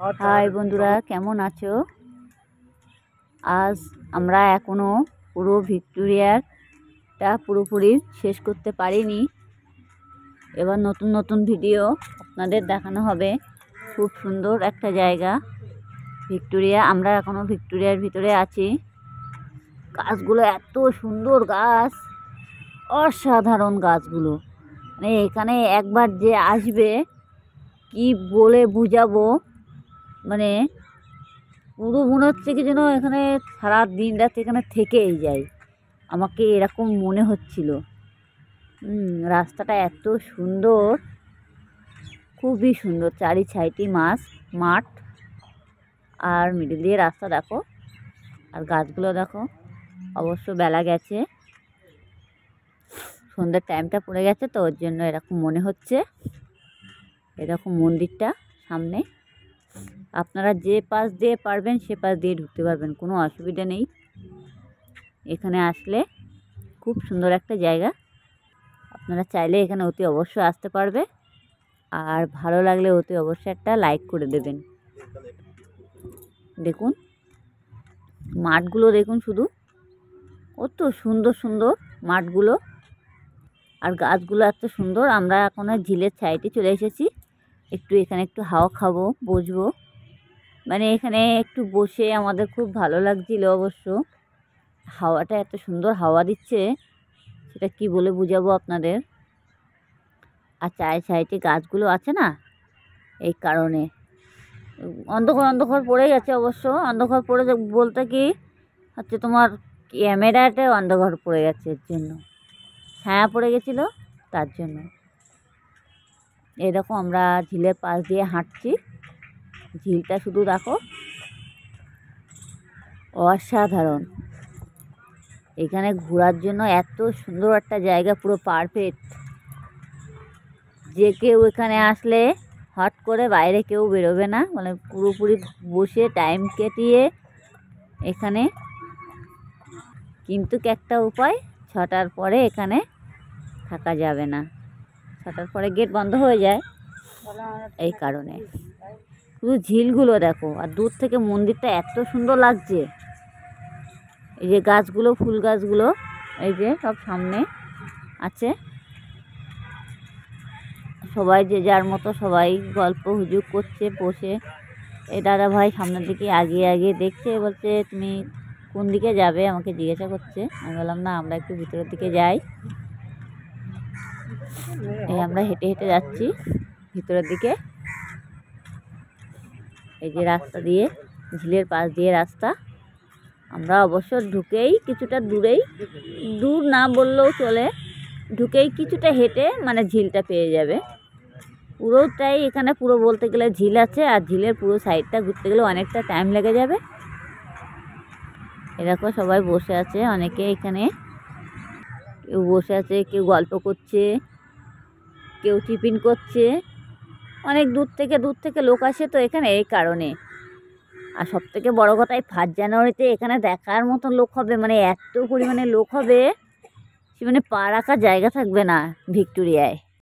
High বন্ধুরা, কেমন আছো? আজ আমরা এখনো পুরো ভিক্টোরিয়াটা পুরোপুরি শেষ করতে পারিনি। এবার নতুন নতুন ভিডিও আপনাদের দেখানো হবে। খুব সুন্দর একটা জায়গা ভিক্টোরিয়া। আমরা এখনো ভিক্টোরিয়ার ভিতরে আছি। গাছগুলো এত সুন্দর গাছ, অসাধারণ গাছগুলো। মানে এখানে একবার যে আসবে কি বলে বুঝাবো, মানে পুরো মনে হচ্ছে কি যেন এখানে সারা দিন রাত এখানে থেকেই যাই, আমাকে এরকম মনে হচ্ছিল। রাস্তাটা এত সুন্দর, খুবই সুন্দর। চারি সাইডে মাঠ, আর মিডিল দিয়ে রাস্তা দেখো, আর গাছগুলো দেখো। অবশ্য বেলা গেছে, সন্ধ্যের টাইমটা পড়ে গেছে, তো ওর জন্য এরকম মনে হচ্ছে। এরকম মন্দিরটা সামনে, আপনারা যে পাশ দিয়ে পারবেন সে পাশ দিয়ে ঢুকতে পারবেন, কোনো অসুবিধা নেই। এখানে আসলে খুব সুন্দর একটা জায়গা। আপনারা চাইলে এখানে অতি অবশ্যই আসতে পারবে, আর ভালো লাগলে অতি অবশ্যই একটা লাইক করে দেবেন। দেখুন মাঠগুলো, দেখুন শুধু কত সুন্দর সুন্দর মাঠগুলো, আর গাছগুলো এত সুন্দর। আমরা এখন ঝিলের সাইডে চলে এসেছি, এখানে একটু হাওয়া খাবো, বসবো। মানে এখানে একটু বসে আমাদের খুব ভালো লাগছিল। অবশ্য হাওয়াটা এত সুন্দর হাওয়া দিচ্ছে, সেটা কি বলে বুঝাবো আপনাদের। আর চায়ের সাইডে গাছগুলো আছে না, এই কারণে অন্ধকার পড়ে গেছে। অবশ্য অন্ধকার পড়ে বলতে কি হচ্ছে, তোমার ক্যামেরাতে অন্ধকার পড়ে গেছে, এর জন্য ছায়া পড়ে গেছিলো, তার জন্য। এরকম আমরা ঝিলের পাশ দিয়ে হাঁটছি। ঝিলটা শুধু দেখো, অসাধারণ। এখানে ঘোরার জন্য এত সুন্দর একটা জায়গা, পুরো পারফেক্ট। যে কেউ এখানে আসলে হট করে বাইরে কেউ বেরোবে না, মানে পুরোপুরি বসে টাইম কাটিয়ে এখানে। কিন্তু একটা উপায়, 6টার পরে এখানে থাকা যাবে না। 6টার পরে গেট বন্ধ হয়ে যায়, এই কারণে। শুধু ঝিলগুলো দেখো, আর দূর থেকে মন্দিরটা এত সুন্দর লাগছে। এই যে গাছগুলো, ফুল গাছগুলো, এই যে সব সামনে আছে। সবাই যে যার মতো সবাই গল্প হুজুগ করছে বসে। এই দাদা ভাই সামনের দিকে আগিয়ে দেখছে, বলছে তুমি কোন দিকে যাবে, আমাকে জিজ্ঞাসা করছে। আমি বললাম না, আমরা একটু ভিতরের দিকে যাই। এই আমরা হেঁটে হেঁটে যাচ্ছি ভিতরের দিকে। এই যে রাস্তা দিয়ে, ঝিলের পাশ দিয়ে রাস্তা। আমরা অবশ্য ঢুকেই কিছুটা দূর না বললেও চলে, ঢুকেই কিছুটা হেঁটে মানে ঝিলটা পেয়ে যাবে। পুরোটাই এখানে পুরো বলতে গেলে ঝিল আছে, আর ঝিলের পুরো সাইডটা ঘুরতে গেলে অনেকটা টাইম লেগে যাবে। এরকম সবাই বসে আছে, অনেকে এখানে কেউ বসে আছে, কেউ গল্প করছে, কেউ টিফিন করছে। অনেক দূর থেকে লোক আসে তো এখানে, এই কারণে। আর সবথেকে বড় কথা, এই 1 জানুয়ারিতে এখানে দেখার মতো লোক হবে, মানে এত পরিমাণে লোক হবে, সে মানে পা রাখার জায়গা থাকবে না ভিক্টোরিয়ায়।